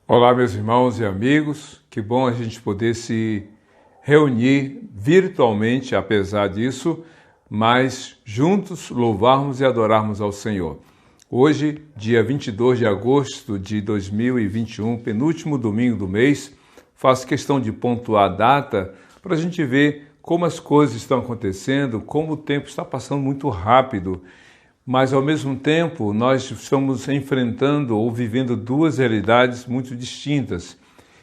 Olá, meus irmãos e amigos, que bom a gente poder se reunir virtualmente, apesar disso, mas juntos louvarmos e adorarmos ao Senhor. Hoje, dia 22 de agosto de 2021, penúltimo domingo do mês, faço questão de pontuar a data para a gente ver como as coisas estão acontecendo, como o tempo está passando muito rápido. Mas, ao mesmo tempo, nós estamos enfrentando ou vivendo duas realidades muito distintas.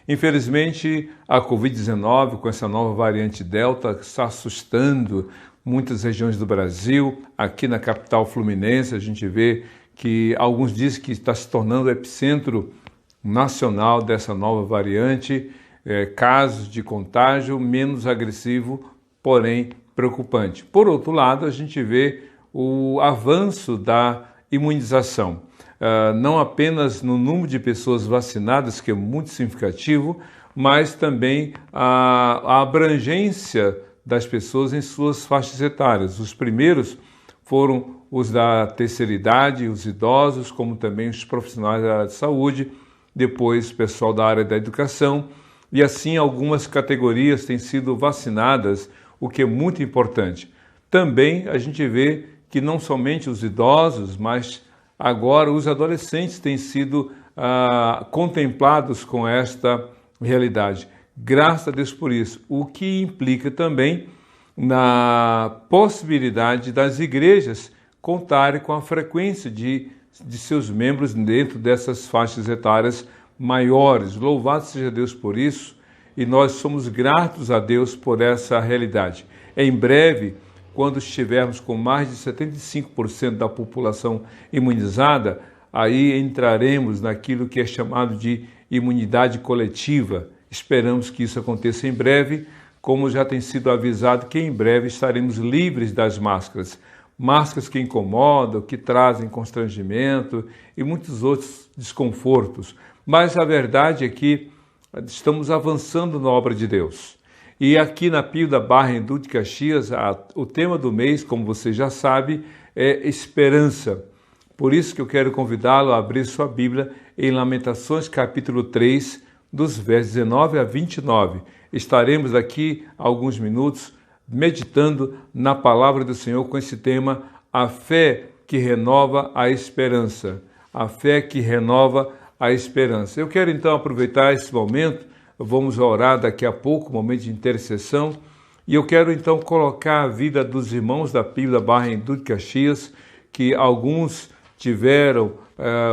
Infelizmente, a Covid-19, com essa nova variante Delta, está assustando muitas regiões do Brasil. Aqui na capital fluminense, a gente vê que alguns dizem que está se tornando o epicentro nacional dessa nova variante, casos de contágio menos agressivo, porém preocupante. Por outro lado, a gente vê o avanço da imunização, não apenas no número de pessoas vacinadas, que é muito significativo, mas também a abrangência das pessoas em suas faixas etárias. Os primeiros foram os da terceira idade, os idosos, como também os profissionais da área de saúde, depois o pessoal da área da educação, e assim algumas categorias têm sido vacinadas, o que é muito importante. Também a gente vê que não somente os idosos, mas agora os adolescentes têm sido contemplados com esta realidade. Graças a Deus por isso, o que implica também na possibilidade das igrejas contarem com a frequência de seus membros dentro dessas faixas etárias maiores. Louvado seja Deus por isso, e nós somos gratos a Deus por essa realidade. Em breve, quando estivermos com mais de 75% da população imunizada, aí entraremos naquilo que é chamado de imunidade coletiva. Esperamos que isso aconteça em breve, como já tem sido avisado que em breve estaremos livres das máscaras. Máscaras que incomodam, que trazem constrangimento e muitos outros desconfortos. Mas a verdade é que estamos avançando na obra de Deus. E aqui na Pio da Barra, em Duque de Caxias, o tema do mês, como você já sabe, é esperança. Por isso que eu quero convidá-lo a abrir sua Bíblia em Lamentações, capítulo 3, dos versos 19 a 29. Estaremos aqui alguns minutos meditando na palavra do Senhor com esse tema, a fé que renova a esperança. A fé que renova a esperança. Eu quero então aproveitar esse momento. Vamos orar daqui a pouco, momento de intercessão, e eu quero então colocar a vida dos irmãos da Pio da Barra em Duque de Caxias, que alguns tiveram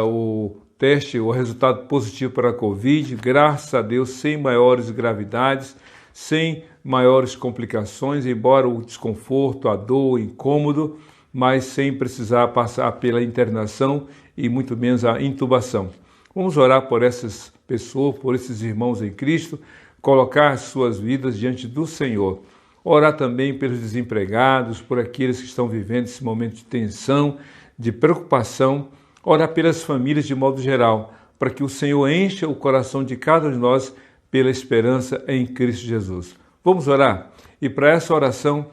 o teste, o resultado positivo para a Covid, graças a Deus, sem maiores gravidades, sem maiores complicações, embora o desconforto, a dor, o incômodo, mas sem precisar passar pela internação e muito menos a intubação. Vamos orar por essas pessoas, por esses irmãos em Cristo, colocar suas vidas diante do Senhor. Orar também pelos desempregados, por aqueles que estão vivendo esse momento de tensão, de preocupação. Orar pelas famílias de modo geral, para que o Senhor encha o coração de cada um de nós pela esperança em Cristo Jesus. Vamos orar? E para essa oração,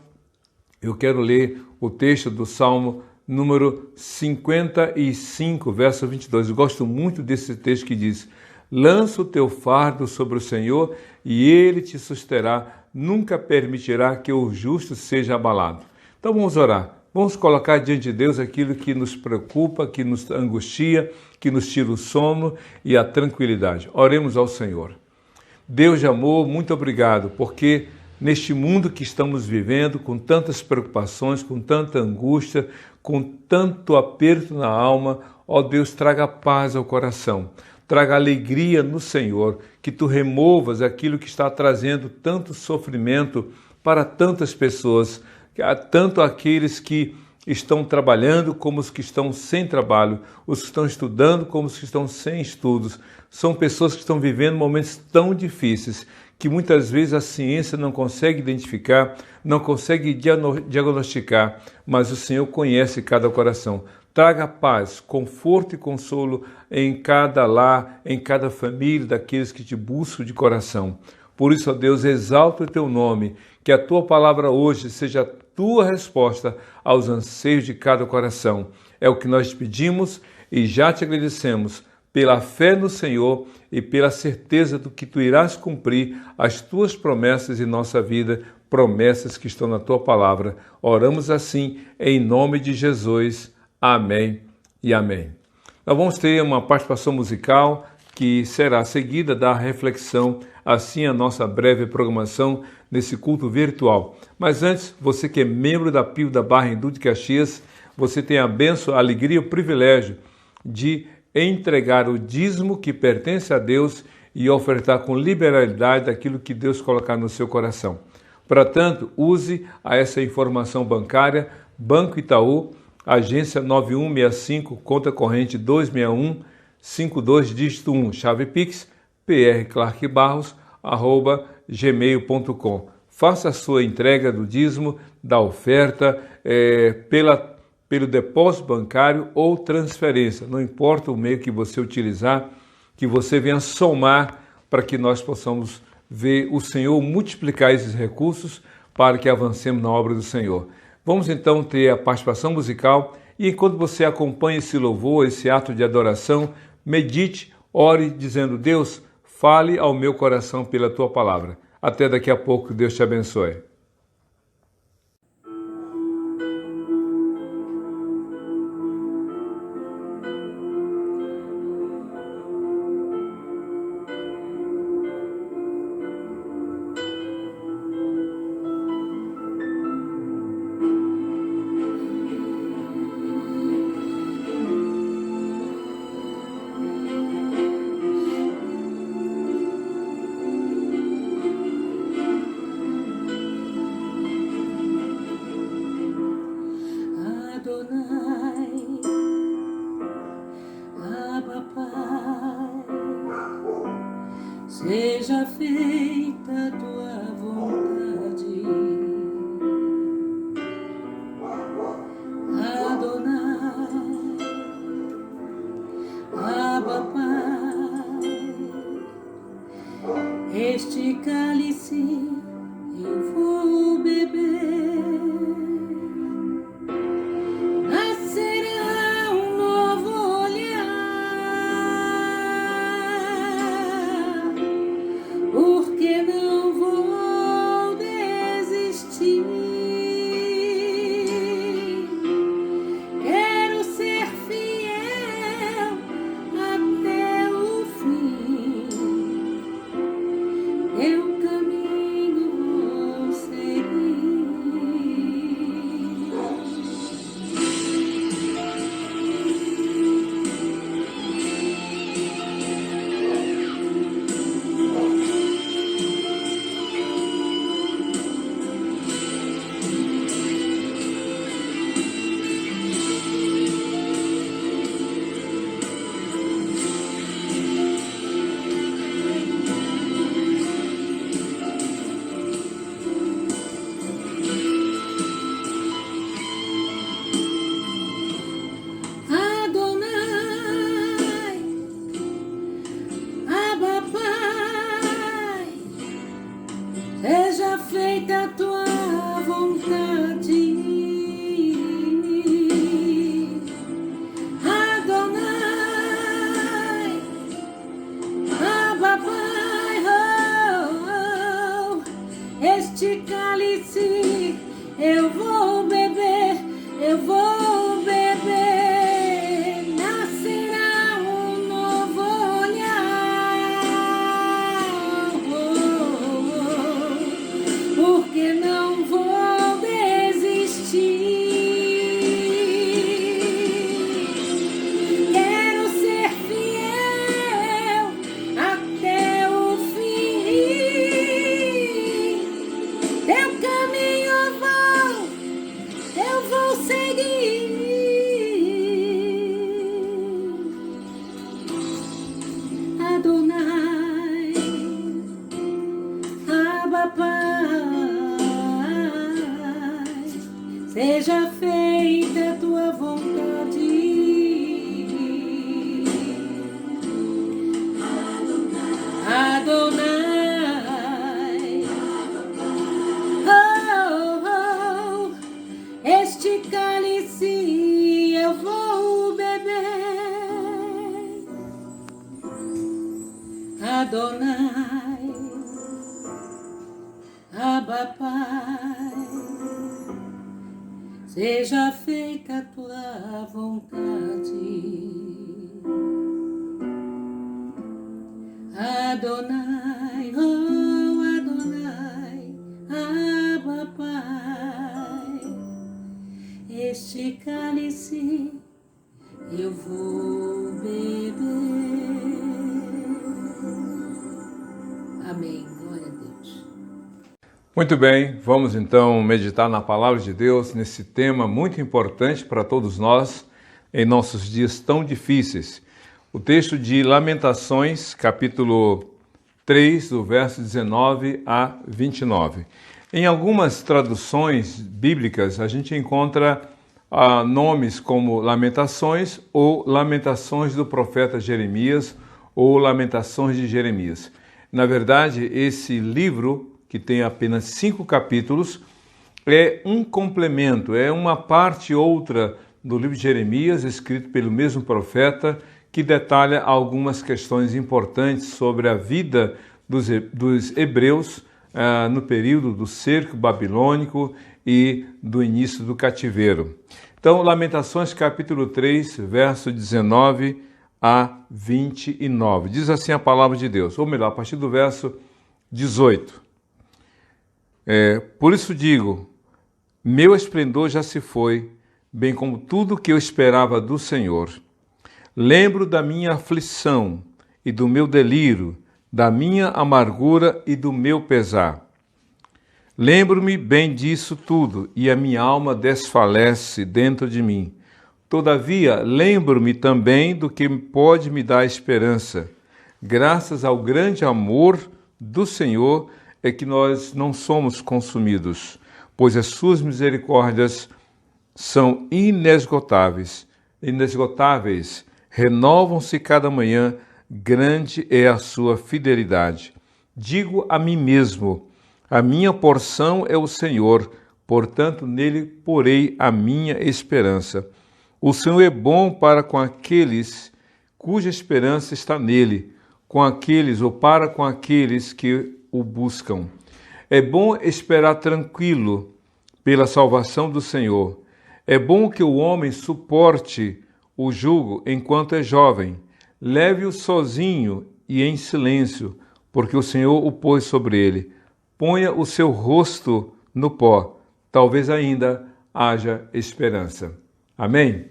eu quero ler o texto do Salmo número 55, verso 22. Eu gosto muito desse texto que diz: lança o teu fardo sobre o Senhor e Ele te susterá, nunca permitirá que o justo seja abalado. Então vamos orar, vamos colocar diante de Deus aquilo que nos preocupa, que nos angustia, que nos tira o sono e a tranquilidade. Oremos ao Senhor. Deus de amor, muito obrigado, porque neste mundo que estamos vivendo, com tantas preocupações, com tanta angústia, com tanto aperto na alma, ó Deus, traga paz ao coração, traga alegria no Senhor, que Tu removas aquilo que está trazendo tanto sofrimento para tantas pessoas, tanto aqueles que estão trabalhando como os que estão sem trabalho, os que estão estudando como os que estão sem estudos. São pessoas que estão vivendo momentos tão difíceis que muitas vezes a ciência não consegue identificar, não consegue diagnosticar, mas o Senhor conhece cada coração. Traga paz, conforto e consolo em cada lar, em cada família daqueles que te buscam de coração. Por isso, ó Deus, exalta o Teu nome, que a Tua palavra hoje seja a Tua resposta aos anseios de cada coração. É o que nós te pedimos e já te agradecemos pela fé no Senhor e pela certeza do que tu irás cumprir as tuas promessas em nossa vida, promessas que estão na tua palavra. Oramos assim em nome de Jesus. Amém e amém. Nós vamos ter uma participação musical que será seguida da reflexão, assim a nossa breve programação nesse culto virtual. Mas antes, você que é membro da PIO da Barra Hindu de Caxias, você tem a bênção, a alegria e o privilégio de entregar o dízimo que pertence a Deus e ofertar com liberalidade aquilo que Deus colocar no seu coração. Portanto, use essa informação bancária, Banco Itaú, agência 9165, conta corrente 261-52, dígito 1, chave Pix, prclarquebarros@gmail.com. Faça a sua entrega do dízimo, da oferta, pelo depósito bancário ou transferência. Não importa o meio que você utilizar, que você venha somar para que nós possamos ver o Senhor multiplicar esses recursos para que avancemos na obra do Senhor. Vamos então ter a participação musical e enquanto você acompanha esse louvor, esse ato de adoração, medite, ore dizendo: Deus, fale ao meu coração pela tua palavra. Até daqui a pouco, Deus te abençoe. Seja feita a tua vontade, Adonai, Abba Pai. Este cálice eu vou beber, nascerá um novo olhar. Porque não vou desistir. Quero ser fiel até o fim. Teu caminho vou seguir. Adonai, Abba Pai, seja feita a tua vontade. Adonai, Abba Pai, este cálice eu vou beber, eu vou beber, nascerá um novo olhar, porque não vou desistir. Quero ser fiel até o fim. Teu caminho eu vou seguir. Adonai, Abba Pai, seja feita a tua vontade. Adonai, este cálice eu vou beber, Adonai, Abba Pai, seja feita a tua vontade. Adonai, oh Adonai, Abba Pai, este cálice eu vou beber. Amém. Glória a Deus. Muito bem, vamos então meditar na palavra de Deus, nesse tema muito importante para todos nós em nossos dias tão difíceis. O texto de Lamentações, capítulo 3, do verso 19 a 29. Em algumas traduções bíblicas, a gente encontra nomes como Lamentações ou Lamentações do profeta Jeremias ou Lamentações de Jeremias. Na verdade, esse livro, que tem apenas 5 capítulos, é um complemento, é uma parte outra do livro de Jeremias, escrito pelo mesmo profeta, que detalha algumas questões importantes sobre a vida dos hebreus no período do cerco babilônico e do início do cativeiro. Então, Lamentações capítulo 3, verso 19 a 29. Diz assim a palavra de Deus, ou melhor, a partir do verso 18. Por isso digo, meu esplendor já se foi, bem como tudo o que eu esperava do Senhor. Lembro da minha aflição e do meu delírio, da minha amargura e do meu pesar. Lembro-me bem disso tudo, e a minha alma desfalece dentro de mim. Todavia, lembro-me também do que pode me dar esperança. Graças ao grande amor do Senhor é que nós não somos consumidos, pois as suas misericórdias são inesgotáveis, renovam-se cada manhã, grande é a sua fidelidade. Digo a mim mesmo, a minha porção é o Senhor, portanto nele porei a minha esperança. O Senhor é bom para com aqueles cuja esperança está nele, para com aqueles que o buscam. É bom esperar tranquilo pela salvação do Senhor. É bom que o homem suporte o jugo enquanto é jovem. Leve-o sozinho e em silêncio, porque o Senhor o pôs sobre ele. Ponha o seu rosto no pó. Talvez ainda haja esperança. Amém?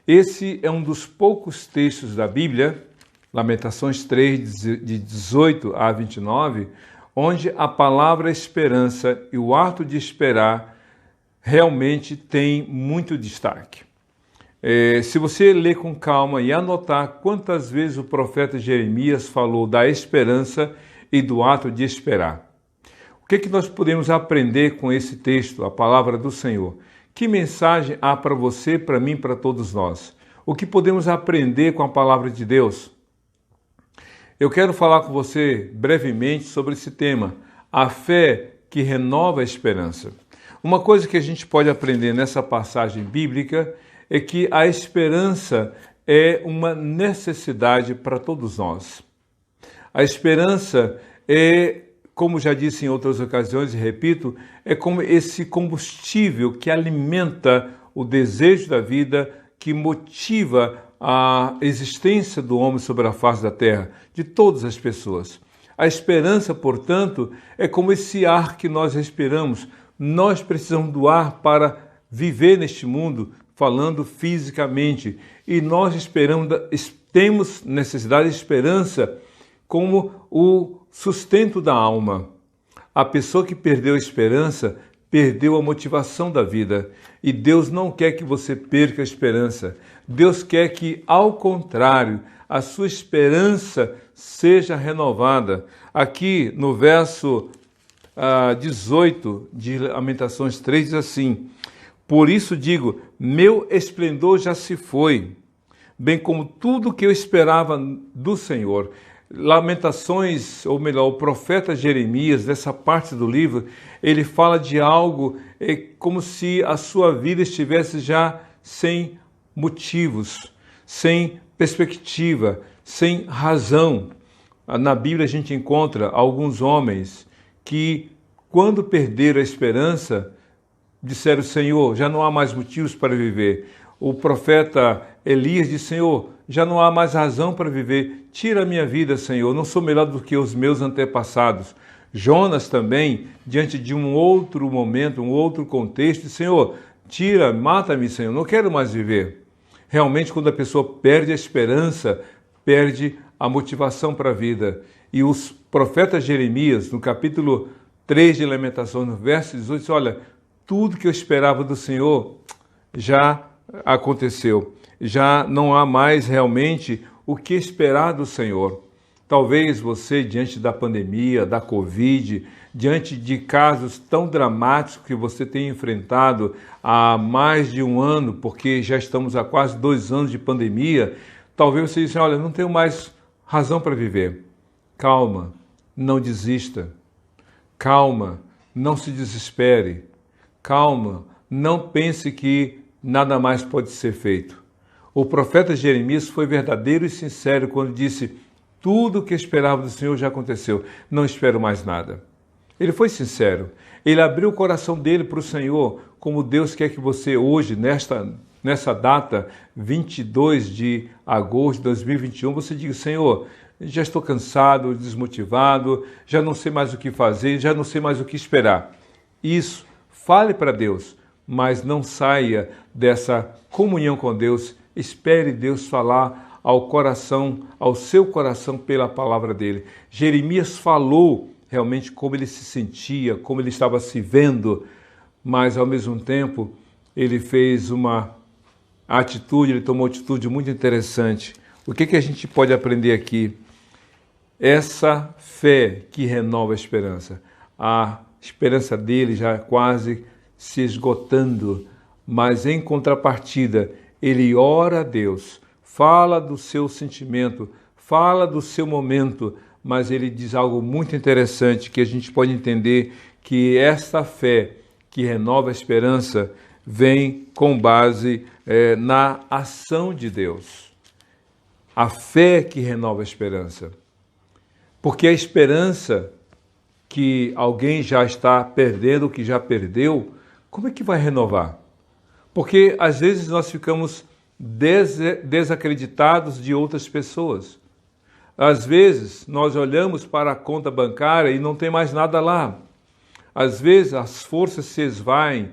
Esse é um dos poucos textos da Bíblia, Lamentações 3, de 18 a 29, onde a palavra esperança e o ato de esperar realmente tem muito destaque. Se você ler com calma e anotar quantas vezes o profeta Jeremias falou da esperança e do ato de esperar. O que nós podemos aprender com esse texto, a palavra do Senhor? Que mensagem há para você, para mim, para todos nós? O que podemos aprender com a palavra de Deus? Eu quero falar com você brevemente sobre esse tema, a fé que renova a esperança. Uma coisa que a gente pode aprender nessa passagem bíblica é que a esperança é uma necessidade para todos nós. A esperança é, como já disse em outras ocasiões e repito, é como esse combustível que alimenta o desejo da vida, que motiva a existência do homem sobre a face da terra, de todas as pessoas. A esperança, portanto, é como esse ar que nós respiramos. Nós precisamos do ar para viver neste mundo, falando fisicamente, e nós temos necessidade de esperança como o sustento da alma. A pessoa que perdeu a esperança, perdeu a motivação da vida, e Deus não quer que você perca a esperança. Deus quer que, ao contrário, a sua esperança seja renovada. Aqui no verso 18 de Lamentações 3 diz assim: por isso digo, meu esplendor já se foi, bem como tudo que eu esperava do Senhor. Lamentações, ou melhor, o profeta Jeremias, nessa parte do livro, ele fala de algo como se a sua vida estivesse já sem motivos, sem perspectiva, sem razão. Na Bíblia a gente encontra alguns homens que, quando perderam a esperança, disseram: Senhor, já não há mais motivos para viver. O profeta Elias disse: Senhor, já não há mais razão para viver. Tira a minha vida, Senhor, não sou melhor do que os meus antepassados. Jonas também, diante de um outro momento, um outro contexto, disse: Senhor, tira, mata-me, Senhor, não quero mais viver. Realmente, quando a pessoa perde a esperança, perde a motivação para a vida. E os profetas Jeremias, no capítulo 3 de Lamentações, no verso 18, diz: olha, tudo que eu esperava do Senhor já aconteceu. Já não há mais realmente o que esperar do Senhor. Talvez você, diante da pandemia, da Covid, diante de casos tão dramáticos que você tem enfrentado há mais de um ano, porque já estamos há quase 2 anos de pandemia, talvez você diga: olha, não tenho mais razão para viver. Calma, não desista. Calma, não se desespere. Calma, não pense que nada mais pode ser feito. O profeta Jeremias foi verdadeiro e sincero quando disse: tudo o que esperava do Senhor já aconteceu, não espero mais nada. Ele foi sincero, ele abriu o coração dele para o Senhor, como Deus quer que você hoje, nessa data, 22 de agosto de 2021, você diga: Senhor, já estou cansado, desmotivado, já não sei mais o que fazer, já não sei mais o que esperar. Isso, fale para Deus, mas não saia dessa comunhão com Deus. Espere Deus falar ao coração, ao seu coração, pela palavra dele. Jeremias falou realmente como ele se sentia, como ele estava se vendo, mas ao mesmo tempo ele fez uma atitude, ele tomou uma atitude muito interessante. O que a gente pode aprender aqui? Essa fé que renova a esperança. A esperança dele já quase se esgotando, mas em contrapartida, ele ora a Deus, fala do seu sentimento, fala do seu momento, mas ele diz algo muito interessante que a gente pode entender, que esta fé que renova a esperança vem com base na ação de Deus. A fé que renova a esperança. Porque a esperança que alguém já está perdendo, que já perdeu, como é que vai renovar? Porque às vezes nós ficamos desacreditados de outras pessoas. Às vezes nós olhamos para a conta bancária e não tem mais nada lá. Às vezes as forças se esvaem,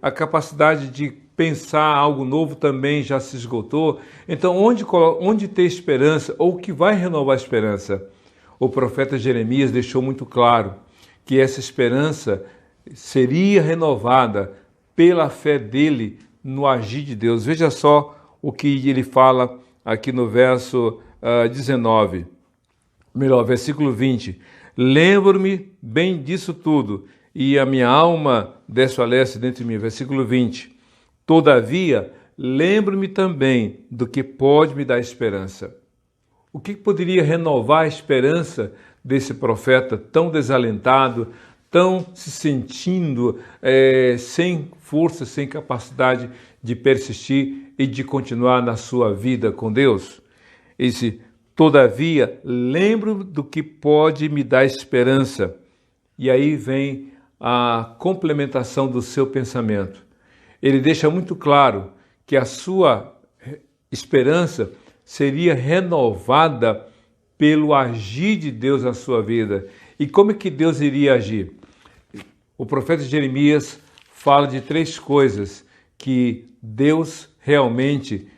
a capacidade de pensar algo novo também já se esgotou. Então onde ter esperança, ou o que vai renovar a esperança? O profeta Jeremias deixou muito claro que essa esperança seria renovada pela fé dele no agir de Deus. Veja só o que ele fala aqui no verso 19, versículo 20. Lembro-me bem disso tudo, e a minha alma desfalece dentro de mim. Versículo 20. Todavia, lembro-me também do que pode me dar esperança. O que poderia renovar a esperança desse profeta tão desalentado, tão se sentindo sem força, sem capacidade de persistir e de continuar na sua vida com Deus? Ele disse: todavia, lembro do que pode me dar esperança. E aí vem a complementação do seu pensamento. Ele deixa muito claro que a sua esperança seria renovada pelo agir de Deus na sua vida. E como é que Deus iria agir? O profeta Jeremias fala de 3 coisas que Deus realmente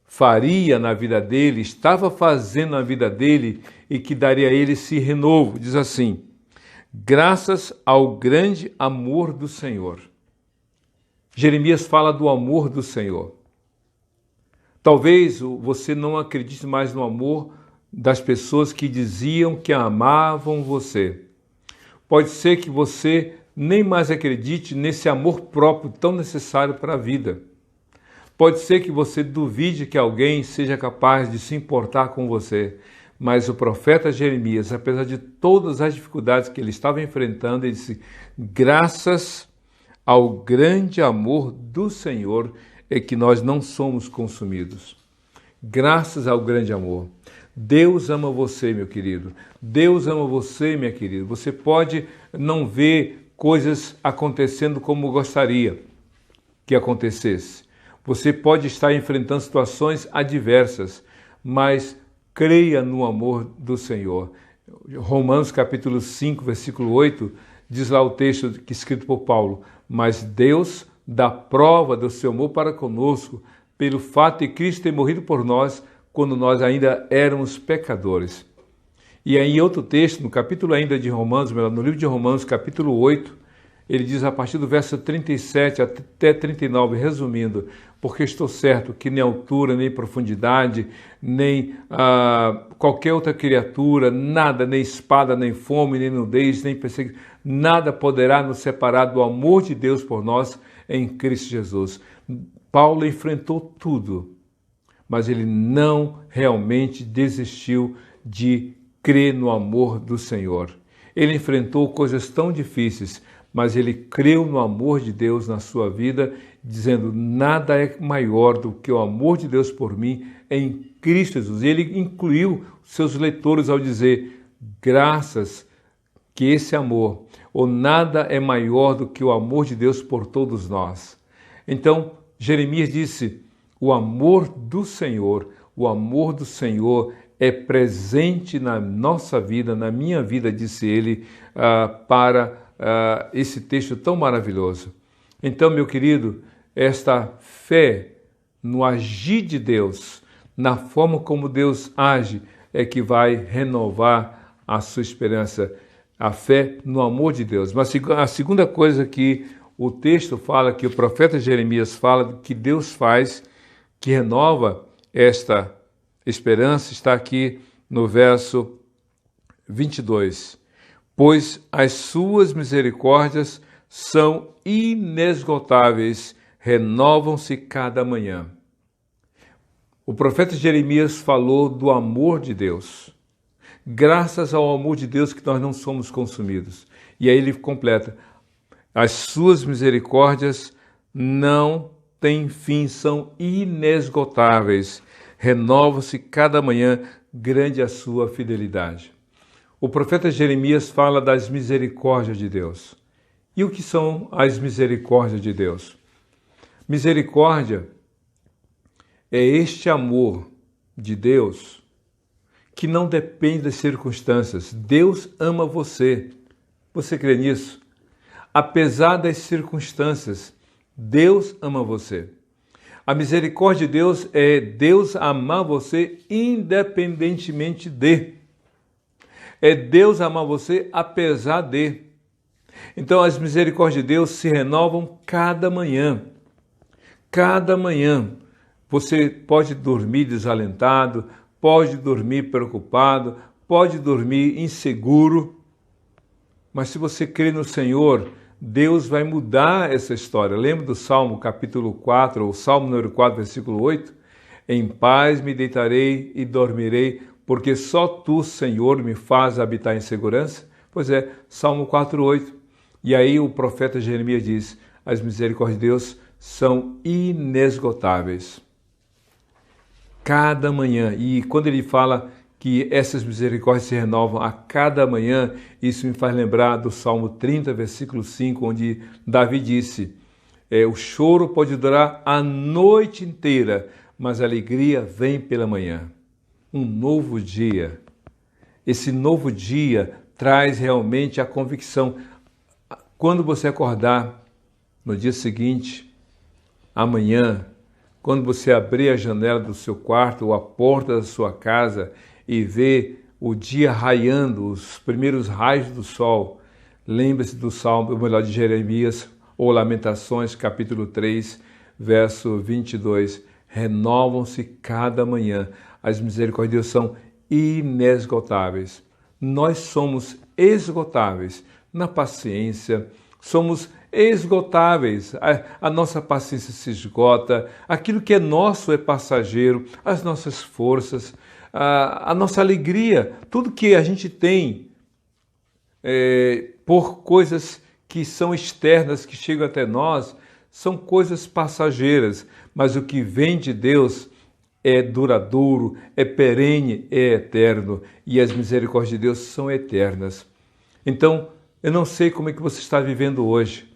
faria na vida dele, estava fazendo na vida dele e que daria a ele esse renovo. Diz assim: graças ao grande amor do Senhor. Jeremias fala do amor do Senhor. Talvez você não acredite mais no amor das pessoas que diziam que amavam você. Pode ser que você nem mais acredite nesse amor próprio tão necessário para a vida. Pode ser que você duvide que alguém seja capaz de se importar com você. Mas o profeta Jeremias, apesar de todas as dificuldades que ele estava enfrentando, ele disse: graças ao grande amor do Senhor é que nós não somos consumidos. Graças ao grande amor. Deus ama você, meu querido. Deus ama você, minha querida. Você pode não ver coisas acontecendo como gostaria que acontecesse. Você pode estar enfrentando situações adversas, mas creia no amor do Senhor. Romanos capítulo 5, versículo 8, diz lá o texto escrito por Paulo: mas Deus dá prova do seu amor para conosco, pelo fato de Cristo ter morrido por nós, quando nós ainda éramos pecadores. E aí, em outro texto, no capítulo ainda de Romanos, no livro de Romanos, capítulo 8, ele diz a partir do verso 37 até 39, resumindo: porque estou certo que nem altura, nem profundidade, nem qualquer outra criatura, nada, nem espada, nem fome, nem nudez, nem perseguição, nada poderá nos separar do amor de Deus por nós em Cristo Jesus. Paulo enfrentou tudo, mas ele não realmente desistiu de crer no amor do Senhor. Ele enfrentou coisas tão difíceis, mas ele creu no amor de Deus na sua vida, dizendo: nada é maior do que o amor de Deus por mim em Cristo Jesus. E ele incluiu seus leitores ao dizer: graças que esse amor, ou nada é maior do que o amor de Deus por todos nós. Então, Jeremias disse: o amor do Senhor é presente na nossa vida, na minha vida, disse ele, para esse texto tão maravilhoso. Então, meu querido, esta fé no agir de Deus, na forma como Deus age, é que vai renovar a sua esperança, a fé no amor de Deus. Mas a segunda coisa que o texto fala, que o profeta Jeremias fala, que Deus faz, que renova esta esperança, está aqui no verso 22. Pois as suas misericórdias são inesgotáveis, renovam-se cada manhã. O profeta Jeremias falou do amor de Deus. Graças ao amor de Deus que nós não somos consumidos. E aí ele completa: as suas misericórdias não têm fim, são inesgotáveis, renovam-se cada manhã, grande a sua fidelidade. O profeta Jeremias fala das misericórdias de Deus. E o que são as misericórdias de Deus? Misericórdia é este amor de Deus que não depende das circunstâncias. Deus ama você. Você crê nisso? Apesar das circunstâncias, Deus ama você. A misericórdia de Deus é Deus amar você independentemente de. É Deus amar você apesar de. Então as misericórdias de Deus se renovam cada manhã. Cada manhã. Você pode dormir desalentado, pode dormir preocupado, pode dormir inseguro. Mas se você crê no Senhor, Deus vai mudar essa história. Lembra do Salmo capítulo 4, ou Salmo número 4, versículo 8? Em paz me deitarei e dormirei, porque só Tu, Senhor, me faz habitar em segurança. Pois é, Salmo 4, 8. E aí o profeta Jeremias diz: as misericórdias de Deus são inesgotáveis. Cada manhã. E quando ele fala que essas misericórdias se renovam a cada manhã, isso me faz lembrar do Salmo 30, versículo 5, onde Davi disse: o choro pode durar a noite inteira, mas a alegria vem pela manhã. Um novo dia. Esse novo dia traz realmente a convicção. Quando você acordar no dia seguinte, amanhã, quando você abrir a janela do seu quarto ou a porta da sua casa e ver o dia raiando, os primeiros raios do sol, lembre-se do Salmo, ou melhor, de Jeremias, ou Lamentações, capítulo 3, verso 22. Renovam-se cada manhã. As misericórdias de Deus são inesgotáveis. Nós somos esgotáveis na paciência, somos esgotáveis. A nossa paciência se esgota, aquilo que é nosso é passageiro, as nossas forças, a nossa alegria, tudo que a gente tem por coisas que são externas, que chegam até nós, são coisas passageiras, mas o que vem de Deus é duradouro, é perene, é eterno, e as misericórdias de Deus são eternas. Então, eu não sei como é que você está vivendo hoje.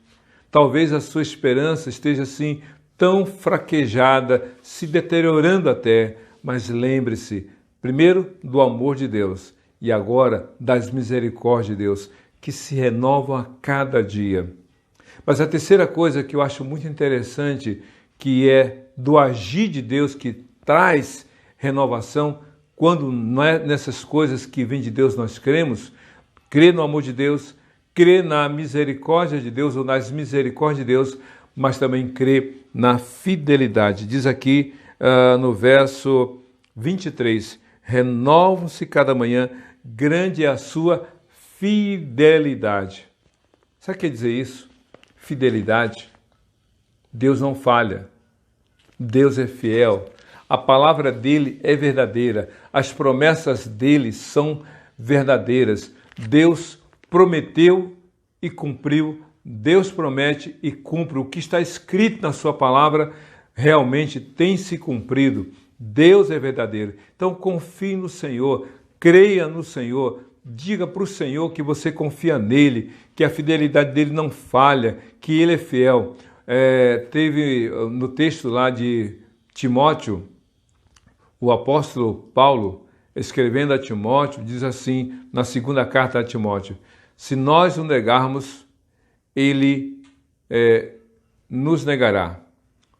Talvez a sua esperança esteja assim tão fraquejada, se deteriorando até, mas lembre-se, primeiro, do amor de Deus e agora das misericórdias de Deus, que se renovam a cada dia. Mas a terceira coisa que eu acho muito interessante, que é do agir de Deus que traz renovação, quando não é nessas coisas que vêm de Deus nós cremos, crer no amor de Deus, crer na misericórdia de Deus ou nas misericórdias de Deus, mas também crer na fidelidade. Diz aqui no verso 23, renovam-se cada manhã, grande é a sua fidelidade. Sabe o que quer dizer isso? Fidelidade. Deus não falha. Deus é fiel. A palavra dele é verdadeira. As promessas dele são verdadeiras. Deus prometeu e cumpriu. Deus promete e cumpre. O que está escrito na sua palavra realmente tem se cumprido. Deus é verdadeiro. Então confie no Senhor, creia no Senhor, diga para o Senhor que você confia nele, que a fidelidade dele não falha, que ele é fiel. Teve no texto lá de Timóteo, o apóstolo Paulo, escrevendo a Timóteo, diz assim, na segunda carta a Timóteo, se nós o negarmos, ele nos negará.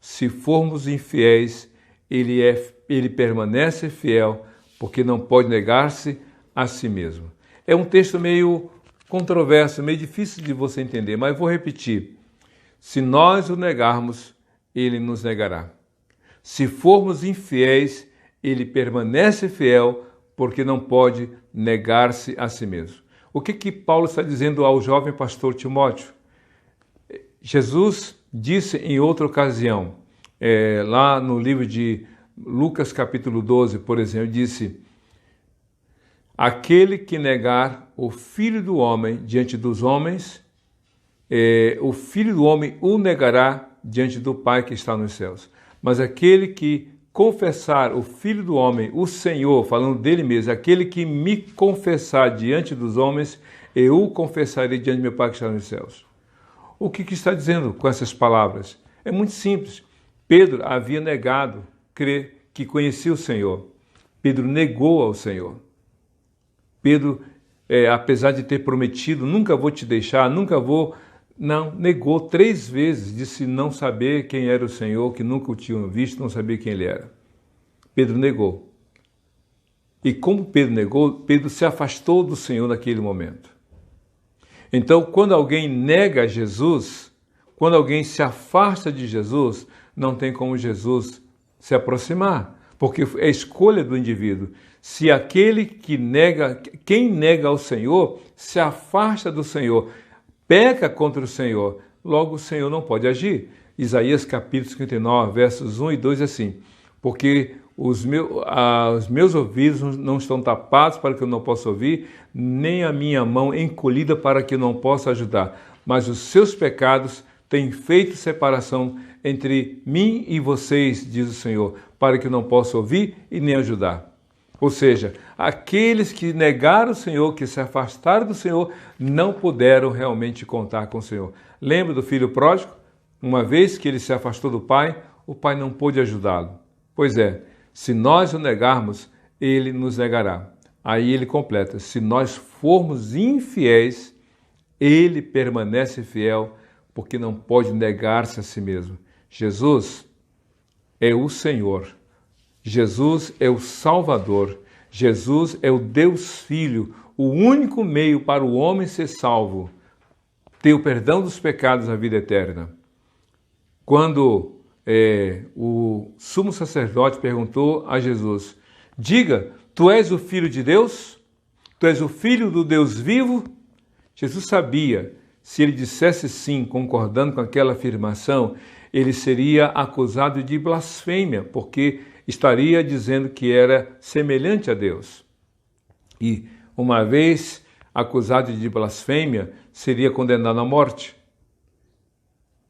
Se formos infiéis, ele permanece fiel, porque não pode negar-se a si mesmo. É um texto meio controverso, meio difícil de você entender, mas vou repetir. Se nós o negarmos, ele nos negará. Se formos infiéis, ele permanece fiel, porque não pode negar-se a si mesmo. O que Paulo está dizendo ao jovem pastor Timóteo? Jesus disse em outra ocasião, lá no livro de Lucas capítulo 12, por exemplo, disse, aquele que negar o Filho do Homem diante dos homens, o Filho do Homem o negará diante do Pai que está nos céus. Mas aquele que confessar o Filho do Homem, o Senhor, falando dele mesmo, aquele que me confessar diante dos homens, eu o confessarei diante do meu Pai que está nos céus. O que está dizendo com essas palavras? É muito simples. Pedro havia negado crer que conhecia o Senhor. Pedro negou ao Senhor. Pedro, apesar de ter prometido, nunca vou te deixar, nunca vou... Não, negou 3 vezes, disse não saber quem era o Senhor, que nunca o tinham visto, não sabia quem ele era. Pedro negou. E como Pedro negou, Pedro se afastou do Senhor naquele momento. Então, quando alguém nega Jesus, quando alguém se afasta de Jesus, não tem como Jesus se aproximar, porque é escolha do indivíduo. Se aquele quem nega ao Senhor, se afasta do Senhor, peca contra o Senhor, logo o Senhor não pode agir. Isaías capítulo 59, versos 1 e 2 é assim, porque os meus ouvidos não estão tapados para que eu não possa ouvir, nem a minha mão encolhida para que eu não possa ajudar, mas os seus pecados têm feito separação entre mim e vocês, diz o Senhor, para que eu não possa ouvir e nem ajudar. Ou seja, aqueles que negaram o Senhor, que se afastaram do Senhor, não puderam realmente contar com o Senhor. Lembra do filho pródigo? Uma vez que ele se afastou do pai, o pai não pôde ajudá-lo. Pois é, se nós o negarmos, ele nos negará. Aí ele completa, se nós formos infiéis, ele permanece fiel, porque não pode negar-se a si mesmo. Jesus é o Senhor. Jesus é o Salvador, Jesus é o Deus Filho, o único meio para o homem ser salvo, ter o perdão dos pecados na vida eterna. Quando o sumo sacerdote perguntou a Jesus, diga, tu és o Filho de Deus? Tu és o Filho do Deus vivo? Jesus sabia, se ele dissesse sim, concordando com aquela afirmação, ele seria acusado de blasfêmia, porque estaria dizendo que era semelhante a Deus. E, uma vez acusado de blasfêmia, seria condenado à morte.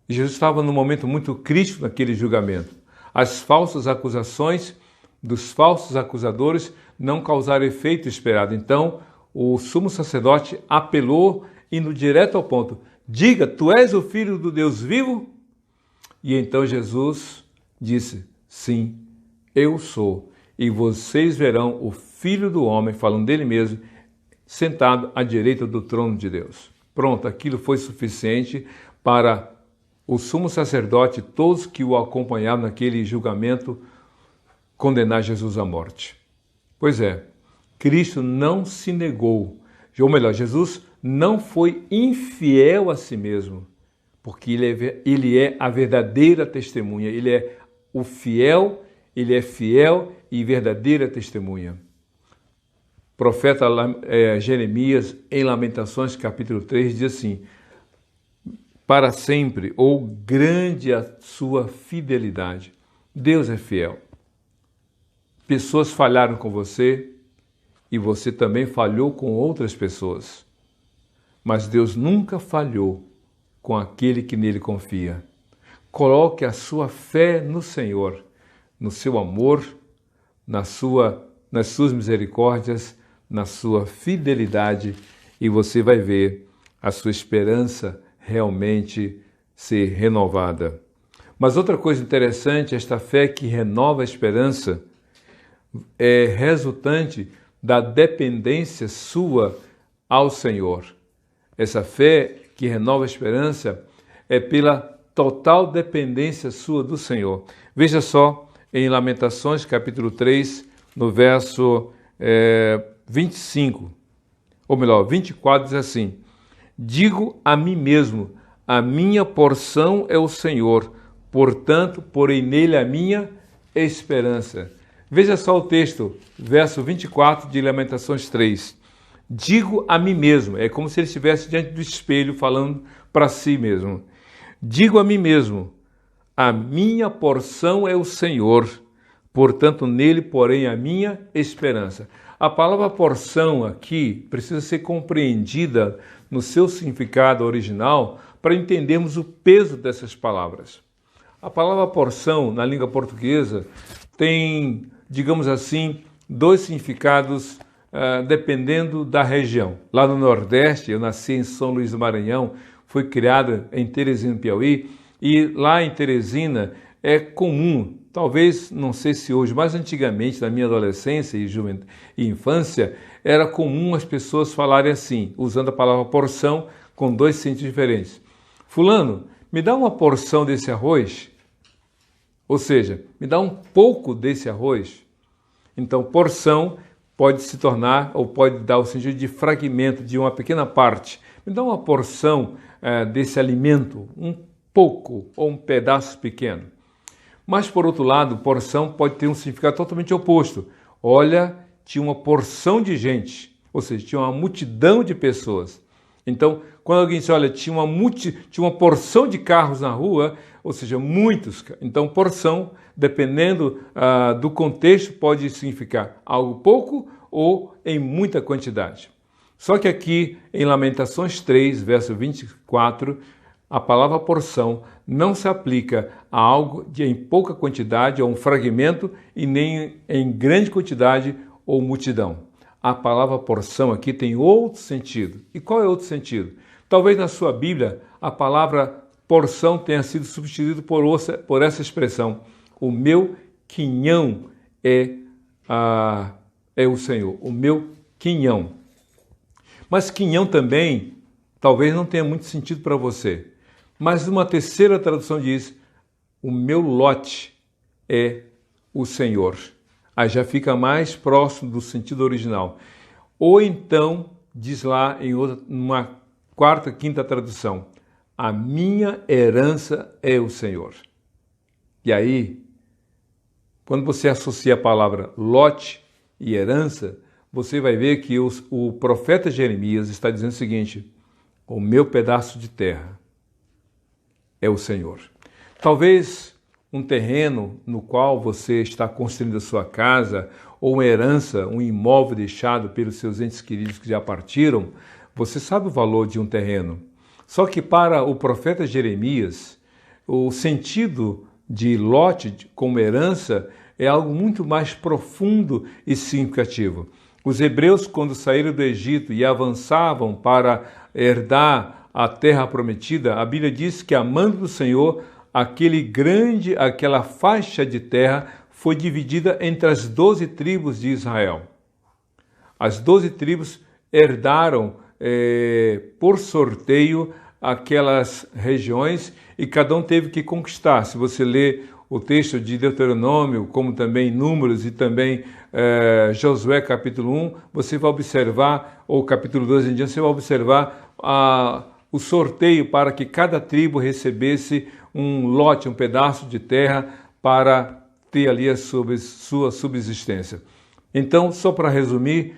E Jesus estava num momento muito crítico naquele julgamento. As falsas acusações dos falsos acusadores não causaram efeito esperado. Então, o sumo sacerdote apelou, indo direto ao ponto: diga, tu és o Filho do Deus vivo? E então Jesus disse: sim, eu sou. E vocês verão o Filho do Homem, falando dele mesmo, sentado à direita do trono de Deus. Pronto, aquilo foi suficiente para o sumo sacerdote, todos que o acompanhavam naquele julgamento, condenar Jesus à morte. Pois é, Cristo não se negou, ou melhor, Jesus não foi infiel a si mesmo, porque ele é a verdadeira testemunha, ele é o fiel, ele é fiel e verdadeira testemunha. O profeta Jeremias, em Lamentações, capítulo 3, diz assim: para sempre, ou grande a sua fidelidade. Deus é fiel. Pessoas falharam com você e você também falhou com outras pessoas. Mas Deus nunca falhou com aquele que nele confia. Coloque a sua fé no Senhor, no seu amor, nas suas misericórdias, na sua fidelidade, e você vai ver a sua esperança realmente ser renovada. Mas outra coisa interessante, esta fé que renova a esperança é resultante da dependência sua ao Senhor. Essa fé que renova a esperança é pela total dependência sua do Senhor. Veja só, em Lamentações, capítulo 3, no verso 25, ou melhor, 24, diz assim: digo a mim mesmo, a minha porção é o Senhor, portanto, porei nele a minha esperança. Veja só o texto, verso 24 de Lamentações 3. Digo a mim mesmo, é como se ele estivesse diante do espelho falando para si mesmo. Digo a mim mesmo, a minha porção é o Senhor, portanto nele porém a minha esperança. A palavra porção aqui precisa ser compreendida no seu significado original para entendermos o peso dessas palavras. A palavra porção na língua portuguesa tem, digamos assim, dois significados dependendo da região. Lá no Nordeste, eu nasci em São Luís do Maranhão, fui criado em Teresina, Piauí, e lá em Teresina é comum, talvez, não sei se hoje, mas antigamente, na minha adolescência e infância, era comum as pessoas falarem assim, usando a palavra porção com dois sentidos diferentes. Fulano, me dá uma porção desse arroz? Ou seja, me dá um pouco desse arroz? Então, porção pode se tornar, ou pode dar o sentido de fragmento, de uma pequena parte. Me dá uma porção desse alimento, um pouco ou um pedaço pequeno. Mas, por outro lado, porção pode ter um significado totalmente oposto. Olha, tinha uma porção de gente, ou seja, tinha uma multidão de pessoas. Então, quando alguém diz, olha, tinha uma porção de carros na rua, ou seja, muitos. Então, porção, dependendo do contexto, pode significar algo pouco ou em muita quantidade. Só que aqui, em Lamentações 3, verso 24, a palavra porção não se aplica a algo em pouca quantidade ou um fragmento e nem em grande quantidade ou multidão. A palavra porção aqui tem outro sentido. E qual é outro sentido? Talvez na sua Bíblia a palavra porção tenha sido substituída por essa expressão: o meu quinhão é o Senhor, o meu quinhão. Mas quinhão também talvez não tenha muito sentido para você. Mas uma terceira tradução diz: o meu lote é o Senhor. Aí já fica mais próximo do sentido original. Ou então, diz lá em uma quarta, quinta tradução: a minha herança é o Senhor. E aí, quando você associa a palavra lote e herança, você vai ver que o profeta Jeremias está dizendo o seguinte: o meu pedaço de terra é o Senhor. Talvez um terreno no qual você está construindo a sua casa, ou uma herança, um imóvel deixado pelos seus entes queridos que já partiram, você sabe o valor de um terreno. Só que para o profeta Jeremias, o sentido de lote como herança é algo muito mais profundo e significativo. Os hebreus, quando saíram do Egito e avançavam para herdar a terra prometida, a Bíblia diz que, amando do Senhor, aquela faixa de terra foi dividida entre as 12 tribos de Israel. As 12 tribos herdaram por sorteio aquelas regiões e cada um teve que conquistar. Se você ler o texto de Deuteronômio, como também Números e também Josué capítulo 1, você vai observar, ou capítulo 2 em diante, você vai observar o sorteio para que cada tribo recebesse um lote, um pedaço de terra para ter ali a sua subsistência. Então, só para resumir,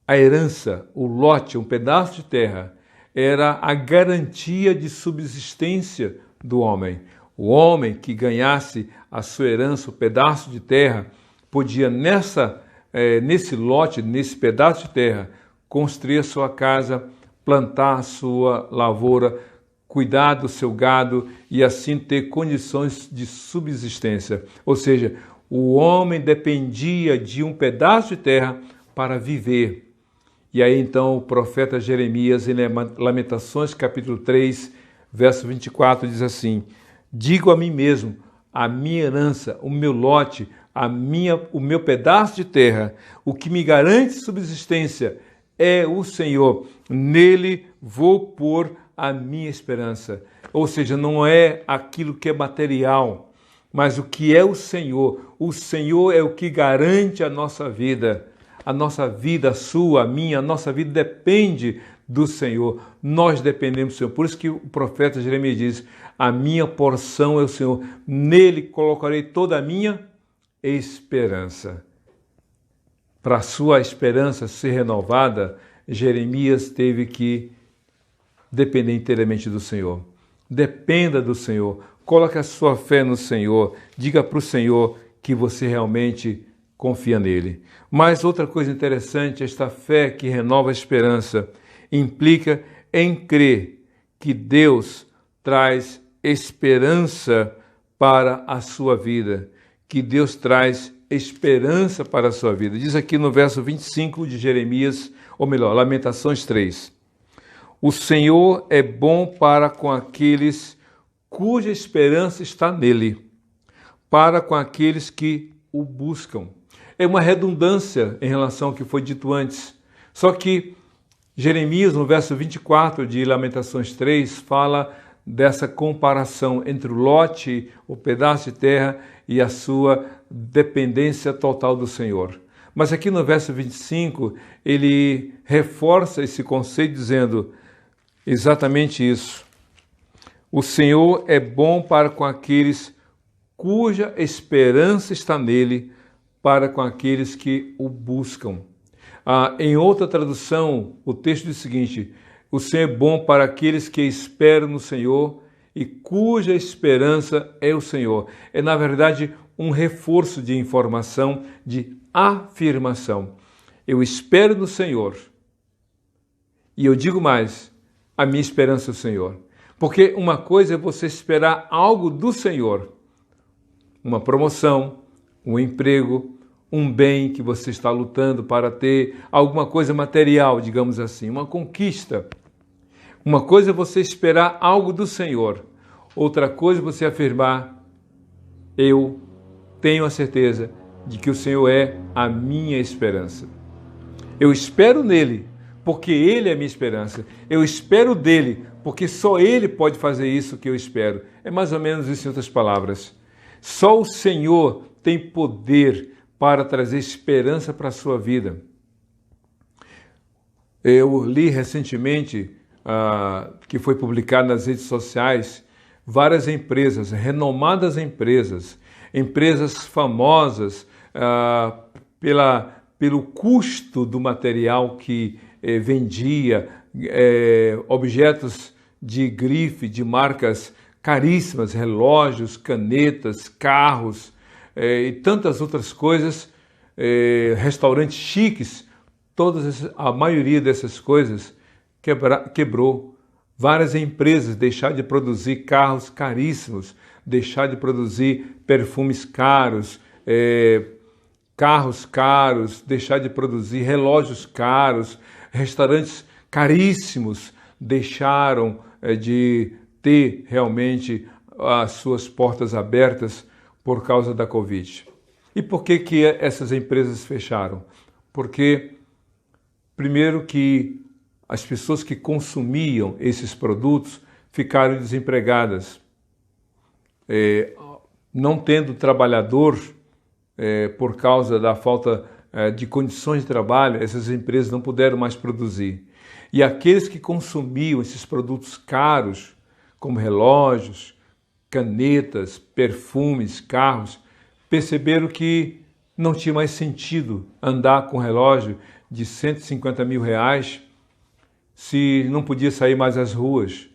a herança, o lote, um pedaço de terra, era a garantia de subsistência do homem. O homem que ganhasse a sua herança, o pedaço de terra, podia nesse lote, nesse pedaço de terra, construir a sua casa, plantar a sua lavoura, cuidar do seu gado e assim ter condições de subsistência. Ou seja, o homem dependia de um pedaço de terra para viver. E aí então o profeta Jeremias, em Lamentações capítulo 3, verso 24, diz assim: digo a mim mesmo, a minha herança, o meu lote, o meu pedaço de terra, o que me garante subsistência é o Senhor, nele vou pôr a minha esperança. Ou seja, não é aquilo que é material, mas o que é o Senhor. O Senhor é o que garante a nossa vida. A nossa vida, a sua, a minha, a nossa vida depende do Senhor. Nós dependemos do Senhor. Por isso que o profeta Jeremias diz: a minha porção é o Senhor. Nele colocarei toda a minha esperança. Para a sua esperança ser renovada, Jeremias teve que depender inteiramente do Senhor. Dependa do Senhor. Coloque a sua fé no Senhor. Diga para o Senhor que você realmente confia nele. Mas outra coisa interessante, esta fé que renova a esperança implica em crer que Deus traz esperança para a sua vida, que Deus traz esperança para a sua vida. Diz aqui no verso 25 de Jeremias, ou melhor, Lamentações 3. O Senhor é bom para com aqueles cuja esperança está nele, para com aqueles que o buscam. É uma redundância em relação ao que foi dito antes. Só que Jeremias, no verso 24 de Lamentações 3, fala dessa comparação entre o lote, o pedaço de terra, e a sua dependência total do Senhor. Mas aqui no verso 25, ele reforça esse conceito dizendo exatamente isso. O Senhor é bom para com aqueles cuja esperança está nele, para com aqueles que o buscam. Em outra tradução, o texto diz o seguinte: o Senhor é bom para aqueles que esperam no Senhor e cuja esperança é o Senhor. É, na verdade, um reforço de informação, de afirmação. Eu espero no Senhor. E eu digo mais, a minha esperança é o Senhor. Porque uma coisa é você esperar algo do Senhor, uma promoção, um emprego, um bem que você está lutando para ter, alguma coisa material, digamos assim, uma conquista. Uma coisa é você esperar algo do Senhor, outra coisa é você afirmar: eu tenho a certeza de que o Senhor é a minha esperança. Eu espero nele, porque ele é a minha esperança. Eu espero dele, porque só ele pode fazer isso que eu espero. É mais ou menos isso em outras palavras. Só o Senhor tem poder para trazer esperança para a sua vida. Eu li recentemente, que foi publicado nas redes sociais, várias empresas, renomadas empresas famosas pelo custo do material que vendia, objetos de grife, de marcas caríssimas, relógios, canetas, carros e tantas outras coisas, restaurantes chiques, a maioria dessas coisas quebrou. Várias empresas deixaram de produzir carros caríssimos, deixaram de produzir perfumes caros, carros caros, deixar de produzir relógios caros, restaurantes caríssimos deixaram de ter realmente as suas portas abertas por causa da Covid. E por que essas empresas fecharam? Porque, primeiro, que as pessoas que consumiam esses produtos ficaram desempregadas. Não tendo trabalhador, por causa da falta de condições de trabalho, essas empresas não puderam mais produzir. E aqueles que consumiam esses produtos caros, como relógios, canetas, perfumes, carros, perceberam que não tinha mais sentido andar com um relógio de 150 mil reais se não podia sair mais às ruas,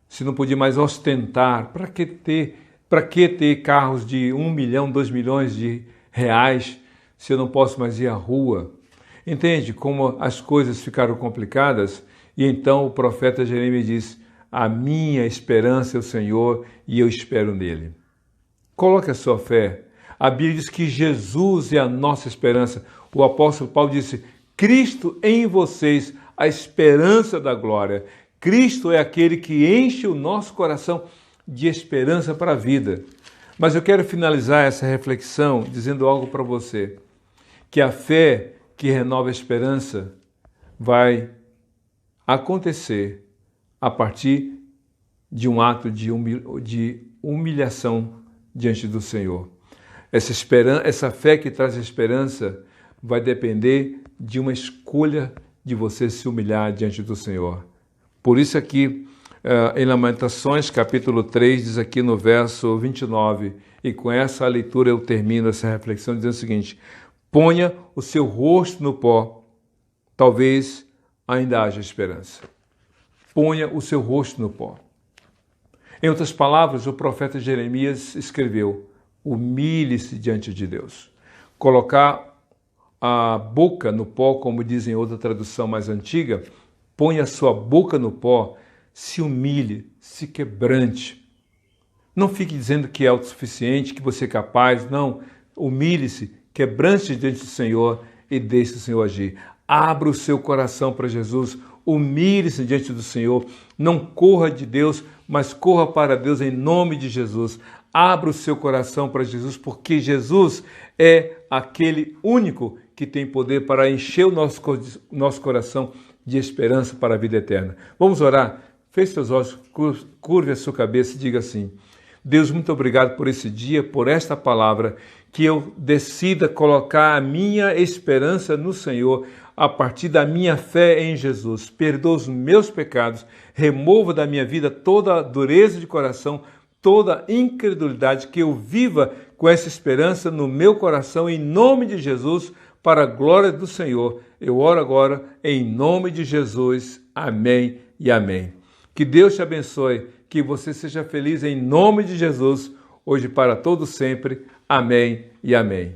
se não podia mais ostentar. Para que ter carros de 1 milhão, 2 milhões de reais se eu não posso mais ir à rua? Entende como as coisas ficaram complicadas? E então o profeta Jeremias diz: a minha esperança é o Senhor e eu espero nele. Coloque a sua fé. A Bíblia diz que Jesus é a nossa esperança. O apóstolo Paulo disse: Cristo em vocês, a esperança da glória. Cristo é aquele que enche o nosso coração de esperança para a vida. Mas eu quero finalizar essa reflexão dizendo algo para você, que a fé que renova a esperança vai acontecer a partir de um ato de humilhação diante do Senhor. Essa fé que traz esperança vai depender de uma escolha de você se humilhar diante do Senhor. Por isso aqui, em Lamentações, capítulo 3, diz aqui no verso 29, e com essa leitura eu termino essa reflexão dizendo o seguinte: ponha o seu rosto no pó, talvez ainda haja esperança. Ponha o seu rosto no pó. Em outras palavras, o profeta Jeremias escreveu: humilhe-se diante de Deus. Colocar a boca no pó, como diz em outra tradução mais antiga, ponha a sua boca no pó, se humilhe, se quebrante. Não fique dizendo que é autossuficiente, que você é capaz. Não, humilhe-se, quebrante diante do Senhor e deixe o Senhor agir. Abra o seu coração para Jesus, humilhe-se diante do Senhor. Não corra de Deus, mas corra para Deus em nome de Jesus. Abra o seu coração para Jesus, porque Jesus é aquele único que tem poder para encher o nosso coração de esperança para a vida eterna. Vamos orar? Feche seus olhos, curve a sua cabeça e diga assim: Deus, muito obrigado por esse dia, por esta palavra, que eu decida colocar a minha esperança no Senhor a partir da minha fé em Jesus. Perdoa os meus pecados, remova da minha vida toda a dureza de coração, toda a incredulidade, que eu viva com essa esperança no meu coração, em nome de Jesus, para a glória do Senhor. Eu oro agora em nome de Jesus. Amém e amém. Que Deus te abençoe, que você seja feliz em nome de Jesus, hoje para todo sempre. Amém e amém.